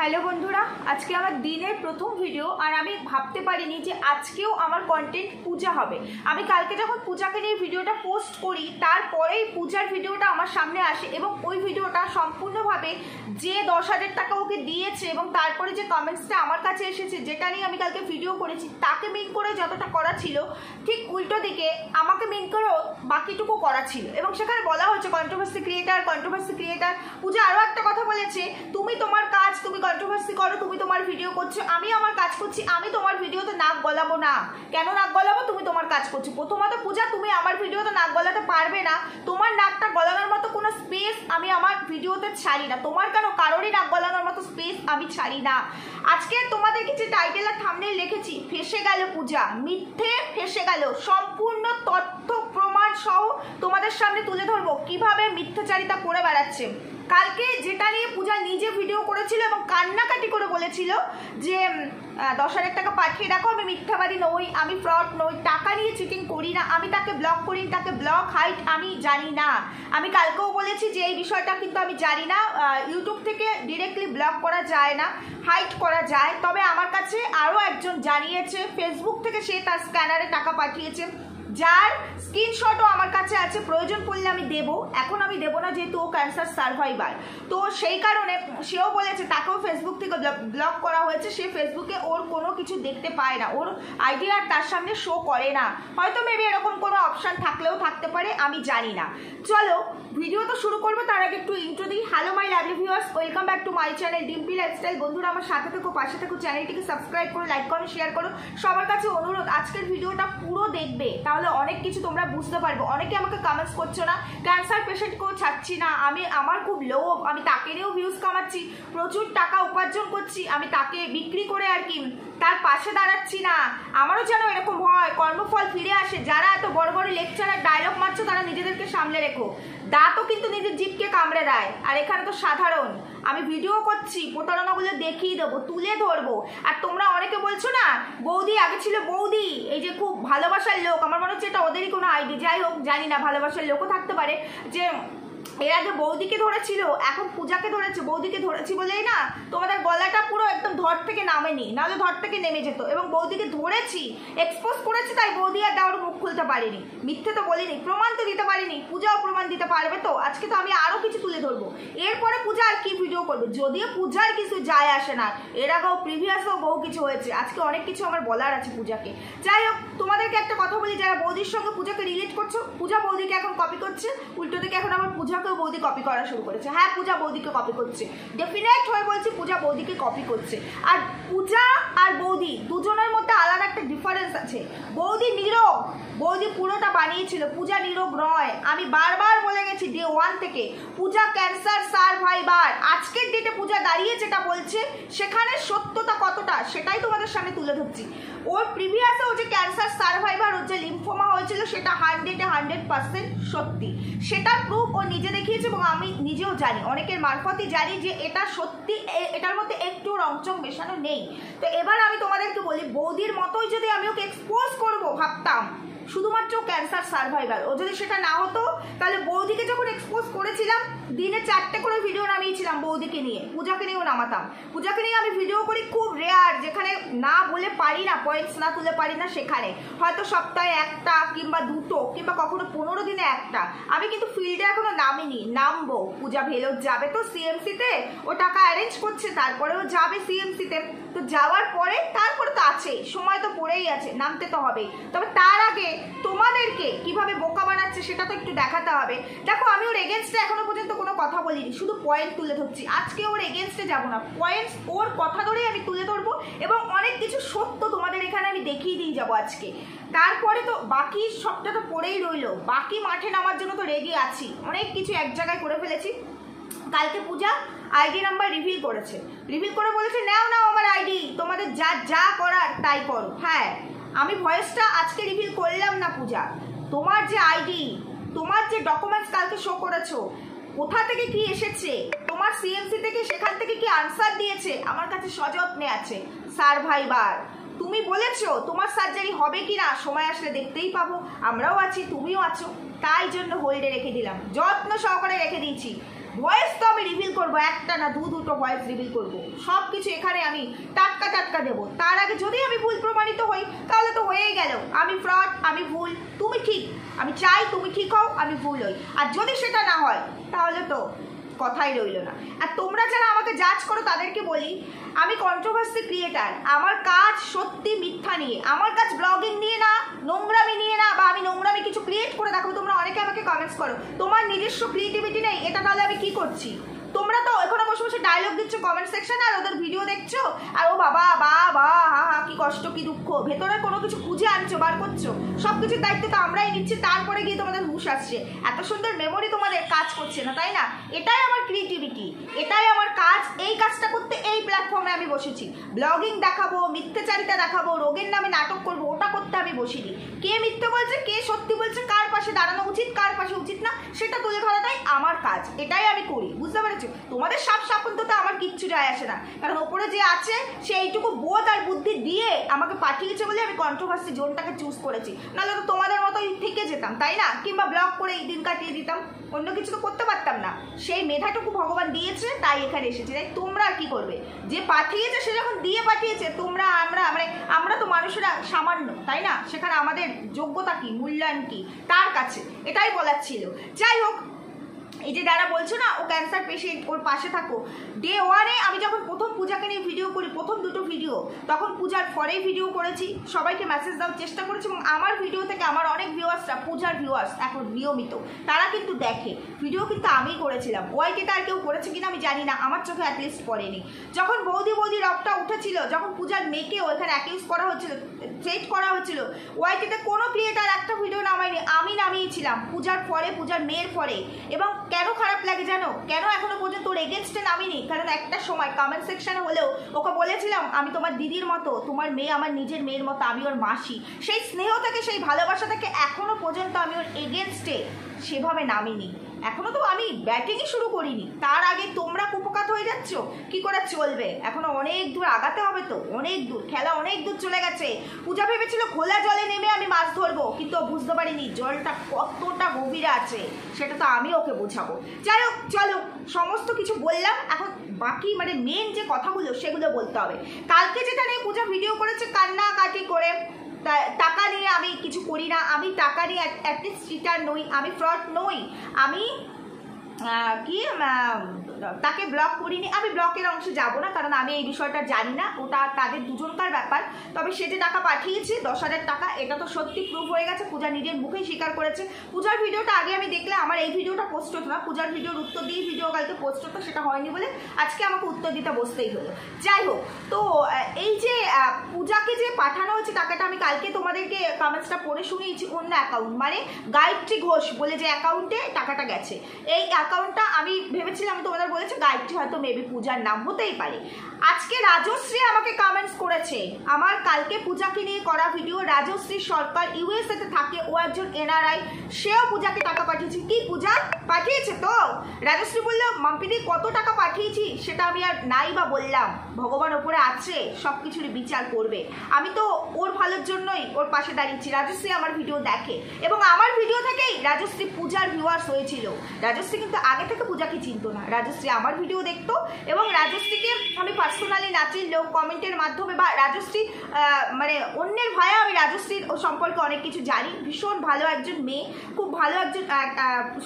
Hello বন্ধুরা, আজকে আমার দিনের প্রথম ভিডিও। আর আমি ভাবতে পারিনি যে আজকেও আমার কন্টেন্ট পূজা হবে। আমি কালকে যখন পূজাকে নিয়ে ভিডিওটা পোস্ট করি, তারপরেই পূজার ভিডিওটা আমার সামনে আসে এবং ওই ভিডিওটা সম্পূর্ণভাবে যে 10,000 টাকা ওকে দিয়েছে এবং তারপরে যে কমেন্টসটা আমার কাছে এসেছে, যেটা নিয়ে আমি কালকে ভিডিও করেছি, তাকে মিন করে যতটা করা ছিল, ঠিক উল্টো দিকে আমাকে মিন করেও বাকিটুকু করা ছিল। এবং সেখানে বলা হচ্ছে কন্ট্রোভার্সি ক্রিয়েটার। পূজা আরও একটা কথা বলেছে, তুমি তোমার কাজ, তুমি কন্ট্রোভার্সি করো, তুমি তোমার ভিডিও করছো, আমি আমার কাজ করছি, আমি তোমার ভিডিওতে নাক গলাবো না। কেন নাক গলাবো? তুমি তোমার কাজ করছো। প্রথমত পূজা, তুমি আমার ভিডিওতে নাক গলাতে পারবে না। তোমার নাকটা গলানোর মতো কোনো স্পেস আমি আমার ভিডিওতে ছাড়ি না। তোমার কেন কারোরই নাক গলানোর মতো স্পেস আমি ছাড়ি না। আজকে তোমাদের কিছু টাইটেল আর থাম্বনেল লিখেছি, ফেসে গেল পূজা, মিথ্যে ফেসে গেল। সম্পূর্ণ তথ্য প্রমাণ সহ তোমাদের সামনে তুলে ধরবো কিভাবে মিথ্যাচারিতা করে বেড়াচ্ছে। কালকে যেটা নিয়ে পূজা নিজে ভিডিও করেছিল এবং কান্নাকাটি করে বলেছিল যে 10,000 টাকা পাঠিয়ে রাখো, আমি মিথ্যাবাদী নই, আমি ফ্রড নই, টাকা নিয়ে চিটিং করি না, আমি তাকে ব্লক করি, তাকে ব্লক হাইট আমি জানি না। আমি কালকেও বলেছি যে এই বিষয়টা কিন্তু আমি জানি না, ইউটিউব থেকে ডিরেক্টলি ব্লক করা যায় না, হাইট করা যায়। তবে আমার কাছে আরও একজন জানিয়েছে, ফেসবুক থেকে সে তার স্ক্যানারে টাকা পাঠিয়েছে, যার স্ক্রিনশটও আমার কাছে আছে। প্রয়োজন পড়লে আমি দেবো, এখন আমি দেবো না যেহেতু ও ক্যান্সার সার্ভাইভার। তো সেই কারণে সেও বলেছে তাকেও ফেসবুক থেকে ব্লক করা হয়েছে। সে ফেসবুকে ওর কোনো কিছু দেখতে পায় না, ওর আইডি আর তার সামনে শো করে না। হয়তো মেবি এরকম কোনো অপশান থাকলেও থাকতে পারে, আমি জানি না। চলো ভিডিও তো শুরু করবো, তার আগে একটু ইন্ট্রো দিই। Hello my lovely viewers, welcome back to my channel Dimpy lifestyle. বন্ধুরা আমার সাথে থেকো, পাশে থেকো, চ্যানেলটিকে সাবস্ক্রাইব করো, লাইক করো, শেয়ার করো। সবার কাছে অনুরোধ, আজকের ভিডিওটা পুরো দেখবে, তাহলে অনেক কিছু তোমরা বুঝতে পারবে। অনেকে আমাকে কমেন্টস করছো না, ক্যান্সার পেশেন্টকেও ছাড়ছি না, আমার খুব লোভ, আমি তাকে নিয়েও ভিউজ কামাচ্ছি, প্রচুর টাকা উপার্জন করছি, আমি তাকে বিক্রি করে আর কি তার পাশে দাঁড়াচ্ছি না। আমারও যেন এরকম হয়, কর্মফল ফিরে আসে। যারা এত বড় বড় লেকচার আর ডায়লগ মারছো, তারা নিজেদেরকে সামলে রেখো। দাঁতও কিন্তু নিজের জিভকে কামড়ে দেয়। আর এখানে তো সাধারণ, আমি ভিডিও করছি, প্রতারণাগুলো দেখিয়ে দেবো, তুলে ধরবো। আর তোমরা অনেকে বলছো না, বৌদি আগে ছিল বৌদি, এই যে খুব ভালোবাসার লোক, আমার মনে হচ্ছে এটা ওদেরই কোনো আইডি। যাই হোক, জানি না, ভালোবাসার লোকও থাকতে পারে, যে এর আগে বৌদিকে ধরেছিল, এখন পূজাকে ধরেছে। বৌদিকে ধরেছি বলেই না তোমাদের গলাটা পুরো একদম ধর থেকে নামেনি, নাহলে ধর থেকে নেমে যেত। এবং বৌদিকে ধরেছি, এক্সপোজ করেছি, তাই বৌদি আর দেওয়ার মুখ খুলতে পারিনি। মিথ্যে তো বলিনি, প্রমাণ তো দিতে পারিনি। পূজাও প্রমাণ দিতে পারবে তো। আজকে তো আমি আরও কিছু তুলে ধরবো। এরপরে পূজা আর কি ভিডিও করবে, যদিও পূজার কিছু যায় আসে না, এর আগেও প্রিভিয়াসও বহু কিছু হয়েছে। আজকে অনেক কিছু আমার বলার আছে পূজাকে। যাই হোক, তোমাদেরকে একটা কথা বলি, যারা বৌদির সঙ্গে পূজাকে রিলেট করছো, পূজা বৌদিকে এখন কপি করছে, উল্টো থেকে এখন আবার পূজাকেও বৌদি কপি করা শুরু করেছে। হ্যাঁ, পূজা বৌদিকে কপি করছে, ডেফিনেট হয়ে বলছি, পূজা বৌদিকে কপি করছে। আর পূজা আর বৌদি দুজনের মধ্যে আলাদা একটা ডিফারেন্স আছে। বৌদি নীরব, বৌদি পুরোটা বানিয়েছিল, পূজা নীরব নয়। আমি বারবার বলে গেছি ডে 1 থেকে, পূজা ক্যান্সার সার্ভাইভার। আজকের ডেটে পূজা দাঁড়িয়ে যেটা বলছে, সেখানে সত্যতা কতটা সেটাই তোমাদের সামনে তুলে ধরছি। ওর প্রিভিয়াসে ও যে ক্যান্সার সার্ভাইভার, ওর যে লিম্ফোমা হয়েছিল, সেটা 100% সত্যি। সেটার প্রুফ ও নিজে দেখিয়েছে এবং আমি নিজেও জানি, অনেকের মারফতই জানি যে এটা সত্যি, এটার মধ্যে একটু রংচং মেশানো নেই। তো এবার আমি তোমাদেরকে বলি, বৌদির মতোই যদি আমি ওকে এক্সপোজ করবো ভাবতাম, শুধুমাত্র ক্যান্সার সার্ভাইভার, ও যদি সেটা না হতো, তাহলে বৌদিকে যখন এক্সপোজ করেছিলাম, দিনে 4টে করে ভিডিও নামিয়েছিলাম বৌদিকে নিয়ে, পূজাকে নিয়েও নামাতাম। পূজাকে নিয়ে আমি ভিডিও করি খুব রেয়ার, যেখানে না বলে পারি না, পয়েন্টস না তুলে পারি না, সেখানে হয়তো সপ্তাহে 1টা কিংবা 2টো কিংবা কখনো 15 দিনে 1টা। আমি কিন্তু ফিল্ডে এখনো নামিনি, নামবো। পূজা ভেলোর যাবে তো সিএমসিতে, ও টাকা অ্যারেঞ্জ করছে, তারপরেও যাবে সিএমসিতে। তো যাওয়ার পরে তারপরে তো আছে, সময় তো পড়েই আছে, নামতে তো হবেই। তবে তার আগে তোমাদেরকে কিভাবে বোকা বানাচ্ছে সেটা তো একটু দেখাতে হবে। দেখো, আমি ওর এগেনস্টে এখনো পর্যন্ত কোনো কথা বলিনি, শুধু পয়েন্ট তুলে ধরছি। আজকে ওর এগেনস্টে যাবো না, পয়েন্টস ওর কথা ধরেই আমি তুলে ধরবো এবং অনেক কিছু সত্য তোমাদের এখানে আমি দেখিয়ে দিয়ে যাবো আজকে। তারপরে তো বাকি সবটা তো পড়েই রইলো, বাকি মাঠে নামার জন্য তো রেডি আছি। অনেক কিছু এক জায়গায় করে ফেলেছি। কালকে পূজা আইডি নাম্বার রিভিল করেছে, রিভিল করে বলেছে নাও আমার আইডি, তোমাদের যা যা করার তাই করো। হ্যাঁ, আমি ভয়েসটা আজকে রিভিল করলাম না পূজা। তোমার যে আইডি, তোমার যে ডকুমেন্টস কালকে শো করেছো, কোথা থেকে কি এসেছে, তোমার সিএমসি থেকে সেখান থেকে কি আনসার দিয়েছে, আমার কাছে সযত্নে আছে। সার্ভাইভার, তুমি বলেছো তোমার সার্জারি হবে কি না সময় আসলে দেখতেই পাবো, আমরাও আছি, তুমিও আছো, তাই জন্য হোল্ডে রেখে দিলাম, যত্ন সহকারে রেখে দিয়েছি। ভয়েস তো আমি রিভিল করবো, একটা না দুটো ভয়েস রিভিল করবো, সব কিছু এখানে আমি টাটকা টাটকা দেবো। তার আগে যদি আমি ভুল প্রমাণিত হই তাহলে তো হয়েই গেল, আমি ফ্রড, আমি ভুল, তুমি ঠিক। আমি চাই তুমি ঠিক হও, আমি ভুল হই। আর যদি সেটা না হয় তাহলে তো কথাই রইল না। আর তোমরা যারা আমাকে জাজ করো তাদেরকে বলি, আমি কন্ট্রোভার্সি ক্রিয়েটার, আমার কাজ সত্যি মিথ্যা নিয়ে, আমার কাজ ব্লগিং নিয়ে না, নোংরামি নিয়ে না, বা আমি নোংরামি কিছু ক্রিয়েট করে দেখাবো। তোমরা অনেকে আমাকে কমেন্টস করো তোমার নিজস্ব ক্রিয়েটিভিটি নেই, এটা তাহলে আমি কি করছি? তোমরা তো এখনো বসে বসে ডায়লগ দিচ্ছ কমেন্ট সেকশনে, আর ওদের ভিডিও দেখছো, আর ও বাবা বা বা হা হা কি কষ্ট কি দুঃখ, ভেতরে কোনো কিছু খুঁজে আনছো, বার করছো, সব কিছুর দায়িত্ব তো আমরাই নিচ্ছি। তারপরে গিয়ে তোমাদের হুঁশ আসছে, এত সুন্দর মেমোরি তোমাদের কাজ করছে না, তাই না? এটাই আমার ক্রিয়েটিভিটি, এটাই আমার কাজ। এই কাজটা করতে এই প্ল্যাটফর্মে আমি বসেছি। ব্লগিং দেখাবো, মিথ্যাচারিতা দেখাবো, রোগের নামে নাটক করবো, ওটা করতে আমি বসিনি। কে মিথ্যে বলছে, কে সত্যি বলছে, কার পাশে দাঁড়ানো উচিত, কার পাশে উচিত না, সেটা তুলে ধরাটাই আমার কাজ, এটাই আমি করি। বুঝতে পেরেছো? তোমাদের সাপ সাপন্ততে আমার কিচ্ছু যায় আসে না, কারণ ওপরে যে আছে সে এইটুকু বোধ আর বুদ্ধি দিয়ে আমাকে পাঠিয়েছে বলে আমি কন্ট্রোভার্সি জোনটাকে চুজ করেছি, নাহলে তো তোমাদের মতোই থেকে যেতাম, তাই না? কিংবা ব্লগ করে এই দিন কাটিয়ে দিতাম, অন্য কিছু তো করতে পারতাম না। সেই মেধাটুকু ভগবান দিয়েছে, তাই এখানে এসেছি। তাই তোমরা কি করবে? যে পাঠিয়েছে সে যখন দিয়ে পাঠিয়েছে, তোমরা আমরা তো মানুষেরা সামান্য, তাই না? সেখানে আমাদের যোগ্যতা কি, মূল্যায়ন কি তার কাছে, এটাই বলার ছিল। যাই হোক, এই যে যারা বলছো না ও ক্যান্সার পেশেন্ট, ওর পাশে থাকো, ডে ওয়ানে আমি যখন প্রথম পূজাকে নিয়ে ভিডিও করি, প্রথম দুটো ভিডিও, তখন পূজার পরেই ভিডিও করেছি, সবাইকে মেসেজ দেওয়ার চেষ্টা করেছি, এবং আমার ভিডিও থেকে আমার অনেক ভিউয়ার্সরা, পূজার ভিউয়ার্স এখন নিয়মিত, তারা কিন্তু দেখে ভিডিও, কিন্তু আমিই করেছিলাম। ওয়াইটিতে আর কেউ করেছে কিনা আমি জানি না, আমার চোখে অ্যাটলিস্ট পড়েনি। যখন বৌদি রবটা উঠেছিল, যখন পূজার মেয়েকেও এখানে অ্যাকিউজ করা হচ্ছিল, থ্রেট করা হচ্ছিল, ওয়াইটিতে কোনো ক্রিয়েটার একটা ভিডিও নামায়নি, আমি নামিয়েছিলাম পূজার পরে, পূজার মেয়ের পরে। এবং কেন খারাপ লাগে জানো, কেন এখনো পর্যন্ত ওর এগেনস্টে নামিনি? কারণ একটা সময় কমেন্ট সেকশনে হলেও ওকে বলেছিলাম আমি তোমার দিদির মতো, তোমার মেয়ে আমার নিজের মেয়ের মতো, আমি ওর মাসি। সেই স্নেহ থেকে, সেই ভালোবাসা থেকে এখনো পর্যন্ত আমি ওর এগেনস্টে সেভাবে নামিনি। এখনো তো আমি ব্যাটিংই শুরু করিনি, তার আগে তোমরা কুপকাত হয়ে যাচ্ছ, কি করে চলবে? এখনো অনেক দূর আগাতে হবে, তো অনেক দূর, খেলা অনেক দূর চলে গেছে। পূজা ভেবেছিল খোলা জলে নেমে আমি মাছ ধরবো, কিন্তু বুঝতে পারিনি জলটা কতটা গভীরে আছে, সেটা তো আমি ওকে বোঝাবো। যাই হোক, চলো, সমস্ত কিছু বললাম, এখন বাকি মেন যে কথাগুলো সেগুলো বলতে হবে। কালকে যেটা নিয়ে পূজা ভিডিও করেছে কান্নাকাটি করে, টাকা নিয়ে আমি কিছু করি না, আমি টাকা নিয়ে অ্যাটলিস্ট চিটার নই, আমি ফ্রড নই, আমি কি তাকে ব্লক করিনি। আমি ব্লকের অংশে যাব না, কারণ আমি এই বিষয়টা জানি না, ওটা তাদের দুজনকার ব্যাপার। তবে সে যে টাকা পাঠিয়েছে 10,000 টাকা, এটা তো সত্যি প্রুভ হয়ে গেছে, পূজা নিজের মুখেই স্বীকার করেছে। পূজার ভিডিওটা আগে আমি দেখলে আমার এই ভিডিওটা পোস্ট হতো না, পূজার ভিডিওর উত্তর দিয়ে ভিডিও কালকে পোস্ট হতো, সেটা হয়নি বলে আজকে আমাকে উত্তর দিতে বসতেই হলো। যাই হোক, তো এই যে পূজাকে যে পাঠানো হয়েছে টাকাটা, আমি কালকে তোমাদেরকে কমেন্টসটা পড়ে শুনিয়েছি, অন্য অ্যাকাউন্ট, গায়ত্রী ঘোষ বলে যে অ্যাকাউন্টে টাকাটা গেছে, এই অ্যাকাউন্টটা আমি ভেবেছিলাম, তোমাদের বলেছে গায়ত্রী হয়তো মেবি পূজার নাম হতেই পারে। আজকে রাজশ্রী আমাকে কমেন্টস করেছে, আমার কালকে পূজাকে নিয়ে করা ভিডিও, রাজশ্রী সরকার ইউএসএ তে থাকে, ও একজন এনআরআই, সেও পূজাকে টাকা পাঠিয়েছে। কি পূজা পাঠিয়েছে? তো রাজশ্রী বললো মাম্পিদি কত টাকা পাঠিয়েছি সেটা আমি আর নাই বা বললাম, ভগবান ওপরে আছে, সব কিছুরই বিচার করবে। আমি তো ওর ভালোর জন্যই ওর পাশে দাঁড়িয়েছি। রাজশ্রী আমার ভিডিও দেখে, এবং আমার ভিডিও থেকেই রাজশ্রী পূজার ভিউয়ার্স হয়েছিল। রাজশ্রী কিন্তু আগে থেকে পূজাকে চিনতো না, রাজশ্রী আমার ভিডিও দেখতো, এবং রাজশ্রীকে আমি পার্সোনালি না চিনলেও কমেন্টের মাধ্যমে, বা রাজশ্রী অন্যের ভয়ে আমি রাজশ্রীর সম্পর্কে অনেক কিছু জানি। ভীষণ ভালো একজন মেয়ে, খুব ভালো একজন,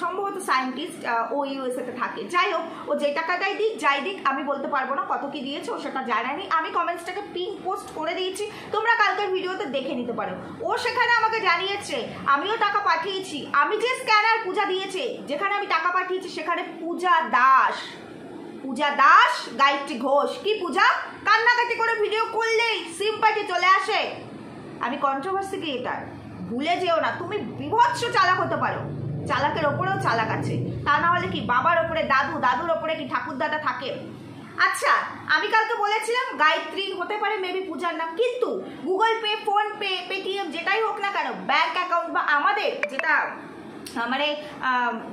সম্ভবত সায়েন্টিস্ট, ও ইউএসএ তে থাকে। যাই হোক, ও যে টাকাটাই দিক যাই দিক, আমি বলতে পারবো না কত কি দিয়েছে, ও সেটা জানানি। আমি কমেন্টসটাকে পিন পোস্ট করে দিয়েছি, তোমরা কালকের ভিডিওতে দেখে নিতে পারো। ও সেখানে আমাকে জানিয়েছে আমিও টাকা পাঠিয়েছি, আমি যে স্ক্যানার পূজা দিয়েছে, যেখানে আমি টাকা পাঠিয়েছি সেখানে পূজা দাস গায়ত্রী ঘোষ। কি পূজা কান্নাকাটি করে ভিডিও করলেই সিম্পাটি চলে আসে? আমি কন্ট্রোভার্সি ক্রিয়েটার, ভুলে যেও না। তুমি বিভৎস চালাক হতে পারো, চালাকের ওপরেও চালাক আছে, তা না হলে কি বাবার ওপরে দাদু, দাদুর ওপরে কি ঠাকুর দাদা থাকে? আচ্ছা, আমি কালকে বলেছিলাম গায়ত্রী হতে পারে মেবি পূজার নাম, কিন্তু Google pay, phone pay, Paytm যেটাই হোক না কেন, ব্যাংক অ্যাকাউন্ট বা আমাদের যেটা মানে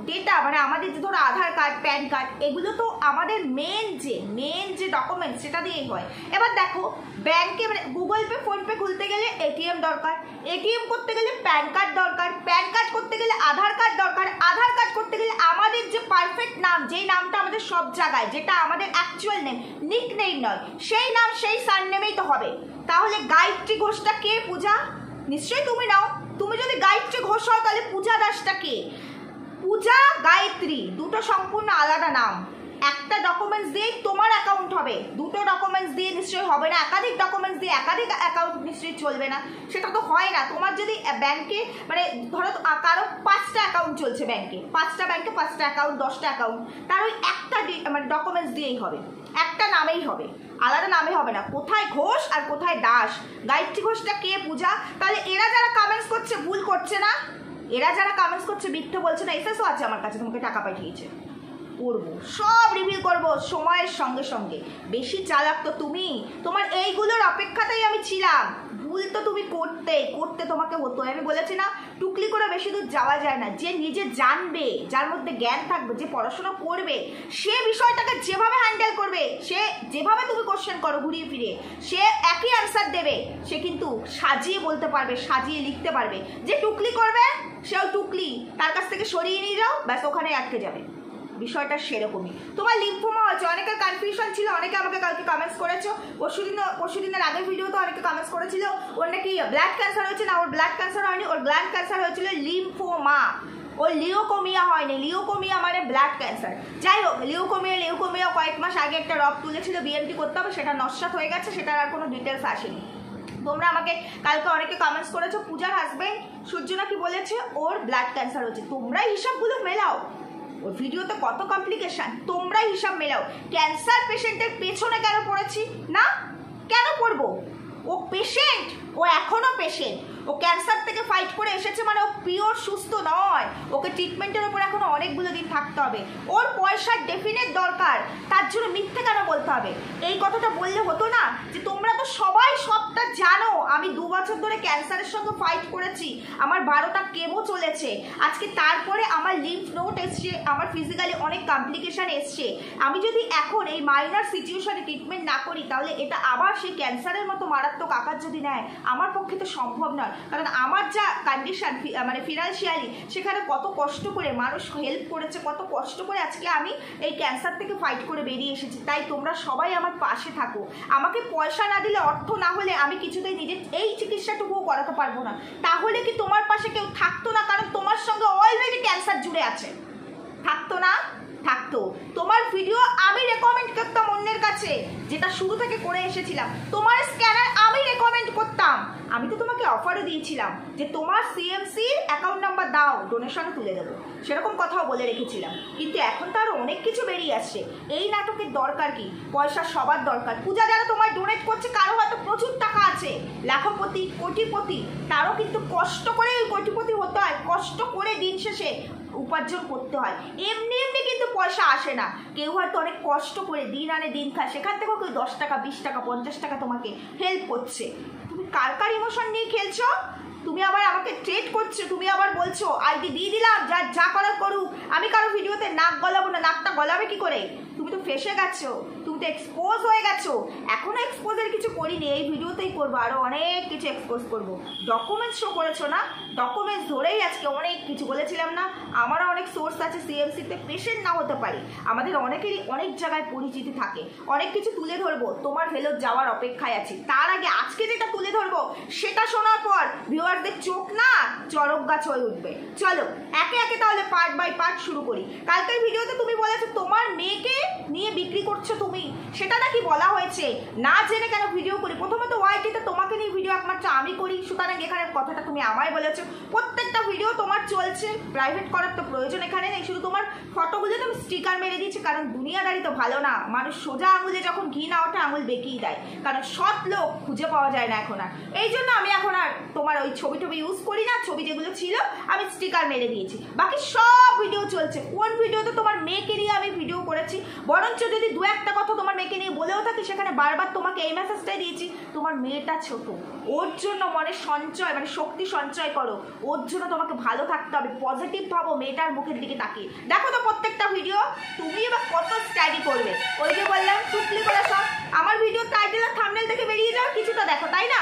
ডেটা, মানে আমাদের যে ধরো আধার কার্ড, প্যান কার্ড, এগুলো তো আমাদের মেন যে ডকুমেন্টস সেটা দিয়েই হয়। এবার দেখো ব্যাংকে মানে গুগল পে, ফোনপে খুলতে গেলে এটিএম দরকার, এটিএম করতে গেলে প্যান কার্ড দরকার, প্যান কার্ড করতে গেলে আধার কার্ড দরকার, আধার কার্ড করতে গেলে আমাদের যে পারফেক্ট নাম, যেই নামটা আমাদের সব জায়গায়, যেটা আমাদের অ্যাকচুয়াল নেম, নিক নেম নয়, সেই নাম সেই সারনেমেই তো হবে। তাহলে গায়ত্রী ঘোষটা কে পূজা? নিশ্চয়ই তুমি নাও। তুমি যদি গায়ত্রী ঘোষ হও তাহলে পূজা দাসটা কে? পূজা, গায়ত্রী দুটো সম্পূর্ণ আলাদা নাম। একটা ডকুমেন্টস দিয়ে তোমার অ্যাকাউন্ট হবে, দুটো ডকুমেন্টস দিয়ে নিশ্চয়ই হবে না, একাধিক ডকুমেন্টস দিয়ে একাধিক অ্যাকাউন্ট নিশ্চয়ই চলবে না, সেটা তো হয় না। তোমার যদি ব্যাংকে মানে ধরো কারো 5টা অ্যাকাউন্ট চলছে ব্যাংকে, 5টা ব্যাংকে 5টা অ্যাকাউন্ট, 10টা অ্যাকাউন্ট, তার ওই একটা মানে ডকুমেন্টস দিয়েই হবে, একটা নামেই হবে, আলাদা নামে হবে না। কোথায় ঘোষ আর কোথায় দাস? গায়ত্রী ঘোষটা কে পূজা? তাহলে এরা যারা কমেন্টস করছে ভুল করছে না? এরা যারা কমেন্টস করছে মিথ্যে বলছে না? এসএসও আছে আমার কাছে, তোমাকে টাকা পাঠিয়েছে, করবো সব রিভিল করবো সময়ের সঙ্গে সঙ্গে। বেশি চালাক তো তুমি, তোমার এইগুলোর অপেক্ষাতেই আমি ছিলাম। ভুল তো তুমি করতে তোমাকে হতো। আমি বলেছি না, টুকলি করে বেশি দূর যাওয়া যায় না। যে নিজে জানবে, যার মধ্যে জ্ঞান থাকবে, যে পড়াশোনা করবে, সে বিষয়টাকে যেভাবে হ্যান্ডেল করবে, সে যেভাবে তুমি কোশ্চেন করো ঘুরিয়ে ফিরে, সে একই অ্যান্সার দেবে। সে কিন্তু সাজিয়ে বলতে পারবে, সাজিয়ে লিখতে পারবে। যে টুকলি করবে সেও টুকলি, তার কাছ থেকে সরিয়ে নিয়ে যাও, ব্যাস ওখানে আটকে যাবে। বিষয়টা সেরকমই। তোমার লিম্ফোমা হচ্ছে, অনেকের কনফিউশন ছিল, অনেকে আমাকে কালকে কমেন্টস করেছো, পরশুদিনের আগের ভিডিওতে অনেকে কমেন্টস করেছিল ওর নাকি ব্লাড ক্যান্সার হয়েছে। না, ওর ব্লাড ক্যান্সার হয়নি, ওর গ্ল্যান্ড ক্যান্সার হয়েছিল লিম্ফোমা, ও লিওকোমিয়া হয়নি। লিওকোমিয়া মানে ব্লাড ক্যান্সার। যাই হোক, লিওকোমিয়া কয়েক মাস আগে একটা রব তুলেছিল, বিএমটি করতে হবে, সেটা নস্বাত হয়ে গেছে, সেটার আর কোনো ডিটেলস আসেনি। তোমরা আমাকে কালকে অনেকে কমেন্টস করেছো পূজার হাজবেন্ড সূর্য নাকি বলেছে ওর ব্লাড ক্যান্সার হচ্ছে। তোমরাই হিসাবগুলো মেলাও, ওর ভিডিওতে কত কমপ্লিকেশন, তোমরাই হিসাব মেলাও। ক্যান্সার পেশেন্টের পেছনে কেন পড়েছি না? কেন পড়বো? ও পেশেন্ট, ও এখনো পেশেন্ট, ও ক্যান্সার থেকে ফাইট করে এসেছে, মানে ও পিওর সুস্থ নয়। ওকে ট্রিটমেন্টের উপর এখনো অনেকগুলো দিন থাকতে হবে। ওর পয়সার ডেফিনেট দরকার, তার জন্য মিথ্যে কেন বলতে হবে? এই কথাটা বললে হতো না যে তোমরা তো সবাই সবটা জানো, আমি 2 বছর ধরে ক্যান্সারের সঙ্গে ফাইট করেছি, আমার 12টা কেমো চলেছে, আজকে তারপরে আমার লিম্ফ নোড এসছে, আমার ফিজিক্যালি অনেক কমপ্লিকেশন এসছে। আমি যদি এখন এই মাইনর সিচুয়েশনে ট্রিটমেন্ট না করি, তাহলে এটা আবার সেই ক্যান্সারের মতো মারাত্মক আকার যদি নেয়, আমার পক্ষে তো সম্ভব নয়। কারণ আমার যা কন্ডিশন মানে ফিনান্সিয়ালি, সেখানে কত কষ্ট করে মানুষ হেল্প করেছে, কত কষ্ট করে আজকে আমি এই ক্যান্সার থেকে ফাইট করে বেরিয়ে এসেছি। তাই তোমরা সবাই আমার পাশে থাকো। আমাকে পয়সা না দিলে, অর্থ না হলে আমি কিছুতেই নিজের এই চিকিৎসাটুকুও করাতে পারবো না। তাহলে কি তোমার পাশে কেউ থাকতো না? কারণ তোমার সঙ্গে অলরেডি ক্যান্সার জুড়ে আছে। থাকতো না? থাকতো। তোমার ভিডিও আমি রেকমেন্ড করতাম অন্যের কাছে, যেটা শুরু থেকে করে এসেছিলাম। তোমার স্ক্যানার আমি রেকমেন্ড করতাম। আমি তো তোমাকে অফারও দিয়েছিলাম যে তোমার সিএমসির অ্যাকাউন্ট নাম্বার দাও, ডোনেশনও তুলে দেবো, সেরকম কথাও বলে রেখেছিলাম। কিন্তু এখন তো আরও অনেক কিছু বেরিয়ে আসছে। এই নাটকের দরকার কি? পয়সা সবার দরকার। পূজা যারা তোমায় ডোনেট করছে, কারো হয়তো প্রচুর টাকা আছে, লাখপতি, কোটিপতি, তারও কিন্তু কষ্ট করে ওই কোটিপতি হতে হয়, কষ্ট করে দিন শেষে উপার্জন করতে হয়। এমনি এমনি কিন্তু পয়সা আসে না। কেউ হয়তো অনেক কষ্ট করে দিন আনে দিন খায়, সেখান থেকেও কেউ 10 টাকা, 20 টাকা, 50 টাকা তোমাকে হেল্প করছে। তুমি কার কার ইমোশন নিয়ে খেলছো? তুমি আবার আমাকে ট্রেড করছো, তুমি আবার বলছো আইডি দিয়ে দিলাম, যা করার করুক, আমি কারো ভিডিওতে নাক গলাবো না। নাকটা গলাবে কি করে? তুমি তো ফেসে গেছো, তুমি তো এক্সপোজ হয়ে গেছো। এখনো এক্সপোজের কিছু করিনি, এই ভিডিওতেই করবো, আরো অনেক কিছু এক্সপোজ করবো। ডকুমেন্টস শো করেছো না, ডকুমেন্টস ধরেই আজকে অনেক কিছু বলেছিলাম না। আমারও অনেক সোর্স আছে, সিএমসিতে পেশেন্ট না হতে পারি, আমাদের অনেকেরই অনেক জায়গায় পরিচিতি থাকে। অনেক কিছু তুলে ধরবো, তোমার ভেলোর যাওয়ার অপেক্ষায় আছি। তার আগে আজকে যেটা তুলে ধরবো সেটা শোনার পর ভিউয়ারদের চোখ না চরক গাছ হয়ে উঠবে। চলো একে একে তাহলে পার্ট বাই পার্ট শুরু করি। কালকের ভিডিওতে তুমি বলেছো তোমার মেয়েকে নিয়ে বিক্রি করছো তুমি, সেটা নাকি বলা হয়েছে। না জেনে কেন ভিডিও করি? প্রথমত ওয়াইটিতে তোমাকে নিয়ে ভিডিও একমাত্র আমি করি, সুতরাং এখানে কথাটা তুমি আমায় বলেছো। প্রত্যেকটা ভিডিও তোমার চলছে, প্রাইভেট করার তো প্রয়োজন এখানে নেই। শুধু তোমার ফটোগুলো তুমি স্টিকার মেরে দিয়েছি, কারণ দুনিয়াদারি তো ভালো না। মানুষ সোজা আঙুলে যখন ঘি না ওঠে আঙুল বেঁকিয়ে দেয়, কারণ সৎ লোক খুঁজে পাওয়া যায় না এখন আর। এই জন্য আমি এখন আর তোমার ওই ছবি টবি ইউজ করি না। ছবি যেগুলো ছিল আমি স্টিকার মেরে দিয়েছি, বাকি সব ভিডিও চলছে। কোন ভিডিওতে তোমার মেয়েকে নিয়ে আমি ভিডিও করেছি? বরঞ্চ যদি 2-1টা কথা তোমার মেয়েকে নিয়ে বলেও থাকি, সেখানে বারবার তোমাকে এই মেসেজটাই দিয়েছি, তোমার মেয়েটা ছোট, ওর জন্য মনে সঞ্চয় মানে শক্তি সঞ্চয় করো, ওর জন্য তোমাকে ভালো থাকতে হবে, পজিটিভ ভাবো, মেয়েটার মুখের দিকে তাকিয়ে দেখো তো প্রত্যেকটা ভিডিও। তুমি এবার কত স্টাডি করবে? ওই যে বললাম টুকলি করে সব আমার ভিডিও টাইটেল আর থাম্বনেল থেকে বেরিয়ে যাও, কিছুটা দেখো তাই না?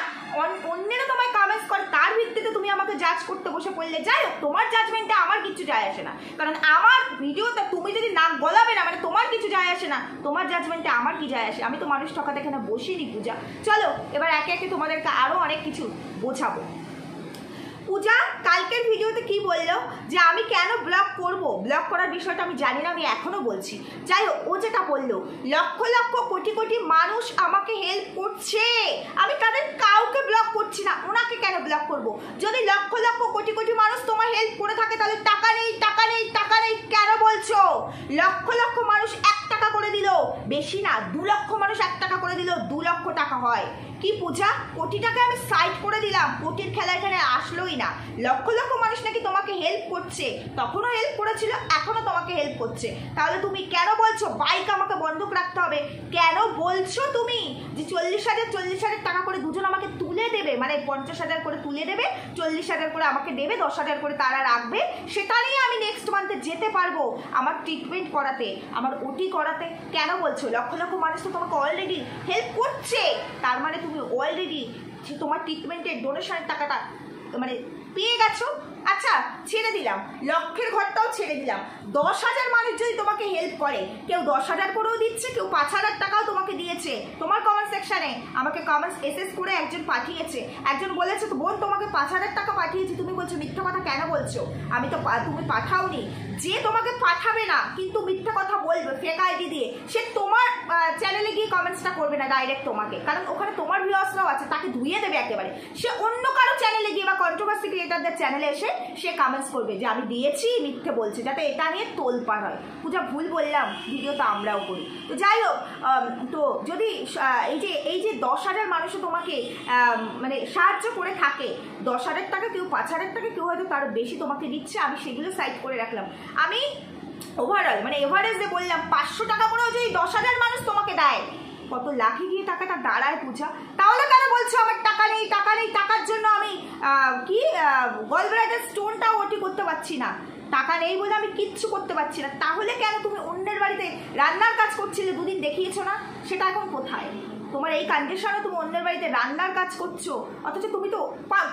অন্যেরা তোমায় কমেন্টস করে, তার ভিত্তিতে তুমি আমাকে জাজ করতে বসে পড়লে। যাই হোক, তোমার জাজমেন্টে আমার কিছু যায় আসে না, কারণ আমার ভিডিওতে তুমি যদি নাক গলাবে না মানে তোমার কিছু যায় আসে না, তোমার জাজমেন্টে আমার কি যায় আসে? আমি তো মানুষ ঠকাতে এখানে বসিনি পূজা। চলো এবার একে একে তোমাদেরকে আরো অনেক কিছু বোঝাবো। পূজা কালকের ভিডিওতে কি বললো যে আমি কেন ব্লগ করব, ব্লগ করার বিষয়টা আমি জানি না, আমি এখনো বলছি। যাই হোক, ও যেটা বললো লক্ষ লক্ষ কোটি কোটি মানুষ আমাকে হেল্প করছে, আমি তাদের কাউকে ব্লগ করছি না, ওনাকে কেন ব্লগ করব? যদি লক্ষ লক্ষ কোটি কোটি মানুষ তোমার হেল্প করে থাকে তাহলে টাকা নেই টাকা নেই টাকা নেই কেন বলছো? লক্ষ লক্ষ মানুষ 1 টাকা করে দিল, বেশি না 2 লক্ষ মানুষ 1 টাকা করে দিল, 2 লক্ষ টাকা হয় কি পূজা? কোটি টাকা আমি সাইড করে দিলাম, কোটির খেলা এখানে আসলোই না। লক্ষ লক্ষ মানুষ নাকি তোমাকে হেল্প করছে, তখনও হেল্প করেছিল, এখনো তোমাকে হেল্প করছে, তাহলে তুমি কেন বলছো বাইক আমাকে বন্ধক রাখতে হবে? কেন বলছো তুমি যে 40,000 টাকা করে দুজন আমাকে তুলে দেবে, মানে 50,000 করে তুলে দেবে, 40,000 করে আমাকে দেবে, 10,000 করে তারা রাখবে, সেটা নিয়ে আমি নেক্সট মান্থে যেতে পারবো আমার ট্রিটমেন্ট করাতে, আমার ওটি করাতে? কেন বলছো? লক্ষ লক্ষ মানুষ তো তোমাকে অলরেডি হেল্প করছে, তার মানে তুমি অলরেডি তোমার ট্রিটমেন্টের ডোনেশনের টাকাটা মানে পেয়ে গেছো। আচ্ছা ছেড়ে দিলাম, লক্ষের ঘরটাও ছেড়ে দিলাম, 10,000 মানুষ যদি তোমাকে হেল্প করে, কেউ 10,000 করেও দিচ্ছে, কেউ 5,000 টাকাও তোমাকে দিয়েছে। তোমার কমেন্ট সেকশনে আমাকে কমেন্টস এসএস করে একজন পাঠিয়েছে, একজন বলেছে তো বোন তোমাকে 5,000 টাকা পাঠিয়েছি, তুমি বলছো মিথ্যা কথা কেন বলছো? আমি তো তুমি পাঠাওনি। যে তোমাকে পাঠাবে না কিন্তু মিথ্যা কথা বলবে ফেক আইডি দিয়ে, সে তোমার চ্যানেলে গিয়ে কমেন্টসটা করবে না ডাইরেক্ট তোমাকে, কারণ ওখানে তোমার ভিউয়ার্সরাও আছে, তাকে ধুইয়ে দেবে একেবারে। সে অন্য কারো চ্যানেলে গিয়ে বা কন্ট্রোভার্সি ক্রিয়েটারদের চ্যানেলে এসে সে কমেন্টস করবে যে আমি দিয়েছি, মিথ্যে বলছে, যাতে এটা নিয়ে তোলপাড় হয়। পূজা ভুল বললাম, ভিডিও তো আমরাও করি। তো যাই হোক, তো যদি এই যে 10,000 মানুষও তোমাকে মানে সাহায্য করে থাকে, 10,000 টাকা, কেউ 5,000 টাকা, কেউ হয়তো তার বেশি তোমাকে দিচ্ছে, আমি সেগুলো সাইড করে রাখলাম। আমি ওভারঅল মানে এভারেজে বললাম 500 টাকা করেও যদি 10,000 মানুষ তোমাকে দেয়, কত লাখে গিয়ে টাকাটা দাঁড়ায় পূজা? তাহলে কেন বলছো আমার টাকা নেই টাকা নেই? টাকার জন্য আমি কি গলব্লাডার স্টোনটাও ওটি করতে পারছি না, টাকা নেই বলে আমি কিচ্ছু করতে পারছি না। তাহলে কেন তুমি অন্যের বাড়িতে রান্নার কাজ করছিলে, দুদিন দেখিয়েছো না, সেটা এখন কোথায়? তোমার এই কন্ডিশনে তুমি অন্যের বাড়িতে রান্নার কাজ করছো, অথচ তুমি তো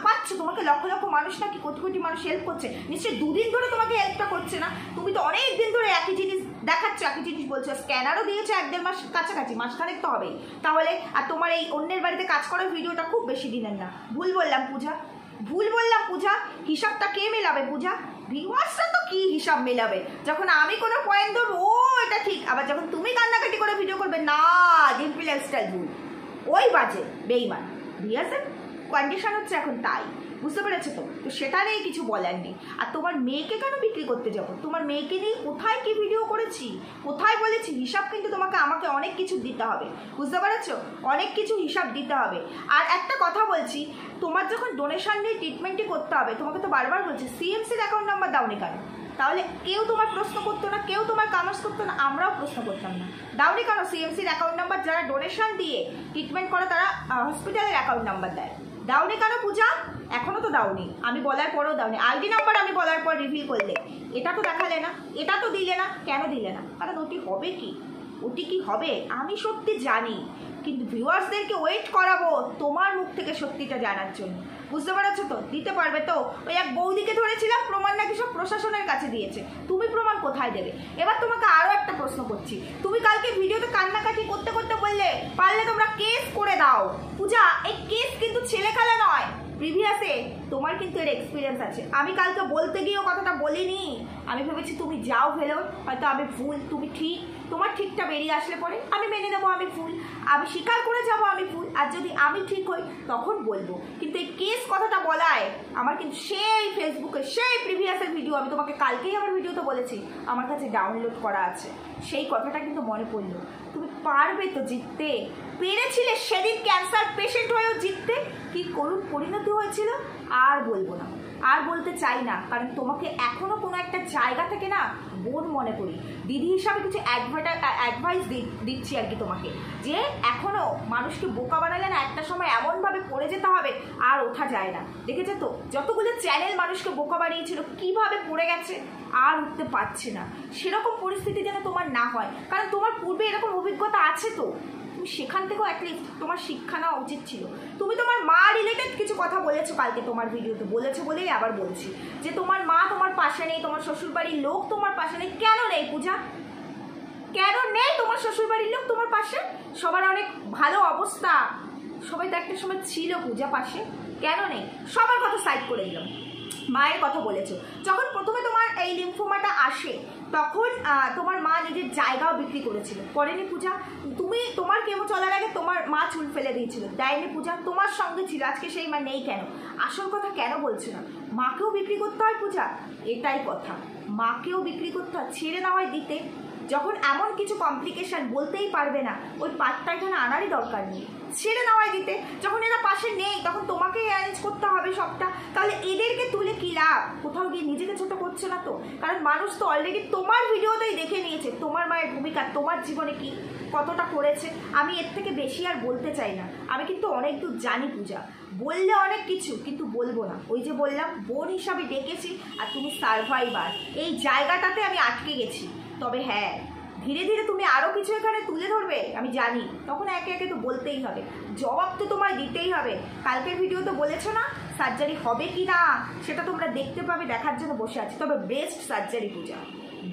পাচ্ছ, তোমাকে লক্ষ লক্ষ মানুষ নাকি কোটি কোটি মানুষ হেল্প করছে, নিশ্চয়ই 2 দিন ধরে তোমাকে হেল্পটা করছে না? তুমি তো অনেক দিন ধরে একই জিনিস দেখাচ্ছ, একই জিনিস বলছো, স্ক্যানারও দিয়েছে 1-1.5 মাস কাছাকাছি, মাসখানেক তো হবেই তাহলে। আর তোমার এই অন্যের বাড়িতে কাজ করার ভিডিওটা খুব বেশি দিনের না। ভুল বললাম পূজা, ভুল বললাম পূজা। হিসাবটা কে মেলাবে পূজা? ভিউয়ার্সরা তো কি হিসাব মেলাবে? যখন আমি কোনো পয়েন্ট ধরবো ও এটা ঠিক, আবার যখন তুমি কান্নাকাটি করে ভিডিও করবে না ডিম্পি লাইফস্টাইল ভুল, ওই বাজে বেইমান। ভিউয়ার্সের কন্ডিশন হচ্ছে এখন তাই, বুঝতে পেরেছো তো? তো সেটা নিয়ে কিছু বলার নেই। আর তোমার মেয়েকে কেন বিক্রি করতে যাবো? তোমার মেয়েকে নিয়ে কোথায় কি ভিডিও করেছি, কোথায় বলেছি, হিসাব কিন্তু আমাকে অনেক কিছু দিতে হবে, বুঝতে পেরেছো? অনেক কিছু হিসাব দিতে হবে। আর একটা কথা বলছি, তোমার যখন ডোনেশন নিয়ে ট্রিটমেন্টই করতে হবে, তোমাকে তো বারবার বলছি সিএমসির অ্যাকাউন্ট নাম্বার দাওনি কেন? তাহলে কেউ তোমার প্রশ্ন করতো না, কেউ তোমার কমেন্টস করতো না, আমরাও প্রশ্ন করতাম না। দাওনি কেন সিএমসির অ্যাকাউন্ট নাম্বার? যারা ডোনেশন দিয়ে ট্রিটমেন্ট করে তারা হসপিটালের অ্যাকাউন্ট নাম্বার দেয়, দাওনি কেন পূজা? এখনো তো দাওনি, আমি বলার পরেও দাওনি। আইডি নাম্বার আমি বলার পর রিভিল করলে, এটা তো দেখালে না, এটা তো দিলে না, কেন দিলে না? কারণ ওটি হবে কি, ওটি কি হবে আমি সত্যি জানি, কিন্তু ভিউয়ার্সদেরকে ওয়েট করাবো তোমার মুখ থেকে সত্যিটা জানার জন্য, বুঝতে পারছো তো? দিতে পারবে তো? ওই এক বৌদিকে ধরেছিলাম, প্রমাণ নাকি সব প্রশাসনের কাছে দিয়েছে, তুমি প্রমাণ কোথায় দেবে? এবার তোমাকে আরো একটা প্রশ্ন করছি, তুমি কালকে ভিডিওতে কান্নাকাটি করতে করতে বললে পারলে তোমরা কেস করে দাও। পূজা এই কেস কিন্তু ছেলে খেলা নয়, প্রিভিয়াসে তোমার কিন্তু এর এক্সপিরিয়েন্স আছে। আমি কালকে বলতে গিয়েও কথাটা বলিনি, আমি ভেবেছি তুমি যাও ফেলো, হয়তো আমি ভুল তুমি ঠিক, তোমার ঠিকটা বেরিয়ে আসলে পরে আমি মেনে নেবো আমি ভুল, আমি স্বীকার করে যাবো আমি ভুল, আর যদি আমি ঠিক হই তখন বলবো। কিন্তু এই কেস কথাটা বলায় আমার কিন্তু সেই ফেসবুকে সেই প্রিভিয়াসের ভিডিও, আমি তোমাকে কালকেই আমার ভিডিওতে বলেছি আমার কাছে ডাউনলোড করা আছে, সেই কথাটা কিন্তু মনে পড়লো। তুমি পারবে তো জিততে, পেরেছিলে সেদিন ক্যান্সার পেশেন্ট হয়েও জিততে, কি করুণ পরিণতি হয়েছিল আর বলবো না, আর বলতে চাই না, কারণ তোমাকে এখনো কোনো একটা জায়গা থেকে না বোন মনে করি, দিদি হিসাবে কিছু অ্যাডভাইস দিচ্ছি আর কি তোমাকে, যে এখনো মানুষকে বোকা বানালে না একটা সময় এমনভাবে পড়ে যেতে হবে আর ওঠা যায় না। দেখেছে তো যতগুলো চ্যানেল মানুষকে বোকা বানিয়েছিল কীভাবে পড়ে গেছে, আর উঠতে পারছে না। সেরকম পরিস্থিতি যেন তোমার না হয়, কারণ তোমার পূর্বে এরকম অভিজ্ঞতা আছে তো, তুমি সেখান থেকেও অ্যাটলিস্ট তোমার শিক্ষা নেওয়া উচিত ছিল। তুমি তোমার মা রিলেটেড কিছু কথা বলেছো কালকে তোমার ভিডিওতে, বলেছো বলেই আবার বলছি যে তোমার মা তোমার পাশে নেই, তোমার শ্বশুরবাড়ির লোক তোমার পাশে নেই। কেন নেই পূজা, কেন নেই তোমার শ্বশুরবাড়ির লোক তোমার পাশে? সবার অনেক ভালো অবস্থা, সবাই তো একটা সময় ছিল পূজা পাশে, কেন নেই? সবার কথা সাইড করে দিলাম, মায়ের কথা বলেছো। যখন প্রথমে তোমার এই লিম্ফোমাটা আসে তখন তোমার মা নিজের জায়গাও বিক্রি করেছিল, করেনি পূজা? তুমি তোমার কেমো চলার আগে তোমার মা চুল ফেলে দিয়েছিল, দেয়নি পূজা? তোমার সঙ্গে ছিল, আজকে সেই মা নেই কেন? আসল কথা কেন বলছো না? মাকেও বিক্রি করতে হয় পূজা, এটাই কথা, মাকেও বিক্রি করতে হয়, ছেড়ে না হয় দিতে। যখন এমন কিছু কমপ্লিকেশন বলতেই পারবে না, ওই পার্টটা এখানে আনারই দরকার নেই, ছেড়ে নেওয়াই দিতে। যখন এরা পাশে নেই তখন তোমাকেই অ্যারেঞ্জ করতে হবে সবটা, তাহলে এদেরকে তুলে কি লাভ? কোথাও গিয়ে নিজেকে ছোট করছে না তো? কারণ মানুষ তো অলরেডি তোমার ভিডিওতেই দেখে নিয়েছে তোমার মায়ের ভূমিকা তোমার জীবনে কি কতটা করেছে। আমি এর থেকে বেশি আর বলতে চাই না, আমি কিন্তু অনেক দূর জানি পূজা, বললে অনেক কিছু, কিন্তু বলবো না। ওই যে বললাম বোন হিসাবে ডেকেছি আর তুমি সার্ভাইভার, এই জায়গাটাতে আমি আটকে গেছি। তবে হ্যাঁ, ধীরে ধীরে তুমি আরও কিছু এখানে তুলে ধরবে আমি জানি, তখন একে একে তো বলতেই হবে, জবাব তো তোমায় দিতেই হবে। কালকের ভিডিও তো বলেছো না সার্জারি হবে কি না সেটা তোমরা দেখতে পাবে, দেখার জন্য বসে আছি। তবে ব্রেস্ট সার্জারি পূজা,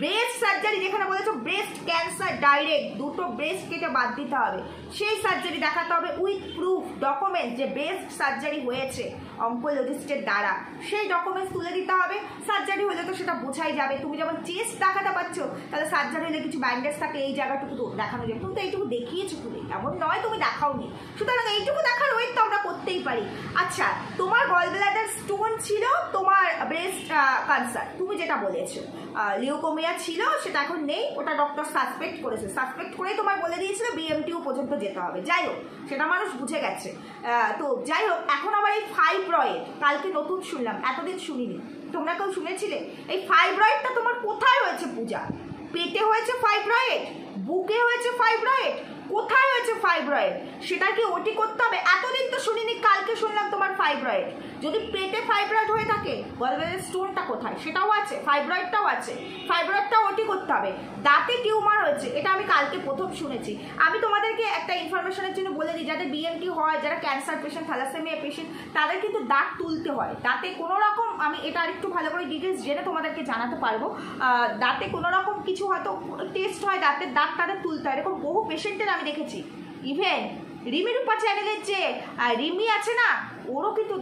ব্রেস্ট সার্জারি যেখানে বলেছো ব্রেস্ট ক্যান্সার ডাইরেক্ট, দুটো ব্রেস্ট কেটে বাদ দিতে হবে, সেই সার্জারি দেখাতে হবে উইথ প্রুফ ডকুমেন্ট যে ব্রেস্ট সার্জারি হয়েছে অঙ্কোলজিস্টের দ্বারা, সেই ডকুমেন্টস তুলে দিতে হবে। সার্জারি হলে তো সেটা বোঝাই যাবে, তুমি যেমন চেস্ট দেখাতে পারছো, তাহলে সার্জারি হলে কিছু ব্যান্ডেজ থাকলে এই জায়গাটুকু তো দেখানো যাবে। তুমি তো এইটুকু দেখিয়েছো খুলে, এমন নয় তুমি দেখাওনি, সুতরাং এইটুকু দেখার ওয়েট তো আমরা করতেই পারি। আচ্ছা, তোমার গলব্লাডার স্টোন ছিল, তোমার ব্রেস্ট ক্যান্সার তুমি যেটা বলেছো, লিউকোমিয়া ছিল, সেটা এখন নেই, ওটা ডক্টর সাসপেক্ট করেছে, সাসপেক্ট করেই তোমার বলে দিয়েছিল BMTU পর্যন্ত যেতে হবে। যাই হোক, সেটা মানুষ বুঝে গেছে। তো যাই হোক, এখন আবার এই ফাইব্রয়েড কালকে নতুন শুনলাম, এতদিন শুনিনি, তোমরা কেউ শুনেছিলে? এই ফাইব্রয়েডটা তোমার কোথায় হয়েছে পূজা? পেটে হয়েছে ফাইব্রয়েড, বুকে হয়েছে ফাইব্রয়েড, কোথায় হয়েছে ফাইব্রয়েড? সেটা কি ওটি করতে হবে? এতদিন তো শুনিনি, কালকে শুনলাম তোমার ফাইব্রয়েড। যদি পেটে ফাইব্রয়েড হয়ে থাকে, গলব্লাডার স্টোনটা কোথায় সেটাও আছে, ফাইব্রয়েডটাও আছে, ফাইব্রয়েডটাও ওটি করতে হবে। দাঁতে টিউমার হয়েছে, এটা আমি কালকে প্রথম শুনেছি। আমি তোমাদেরকে একটা ইনফরমেশনের জন্য বলে দিই, যাদের BMT হয়, যারা ক্যান্সার পেশেন্ট, থ্যালাসেমিয়া পেশেন্ট, তাদের কিন্তু দাঁত তুলতে হয়। দাঁতে কোনো রকম, আমি এটা আরেকটু ভালো করে ডিটেলস জেনে তোমাদেরকে জানাতে পারবো, দাঁতে কোনো রকম কিছু হয়তো টেস্ট হয়, দাঁতের দাঁত তাদের তুলতে হয়, এরকম বহু পেশেন্টের আমি দেখেছি। ইভেন রিমি রূপা চ্যানেলের যে রিমি আছে না, ওরও কিন্তু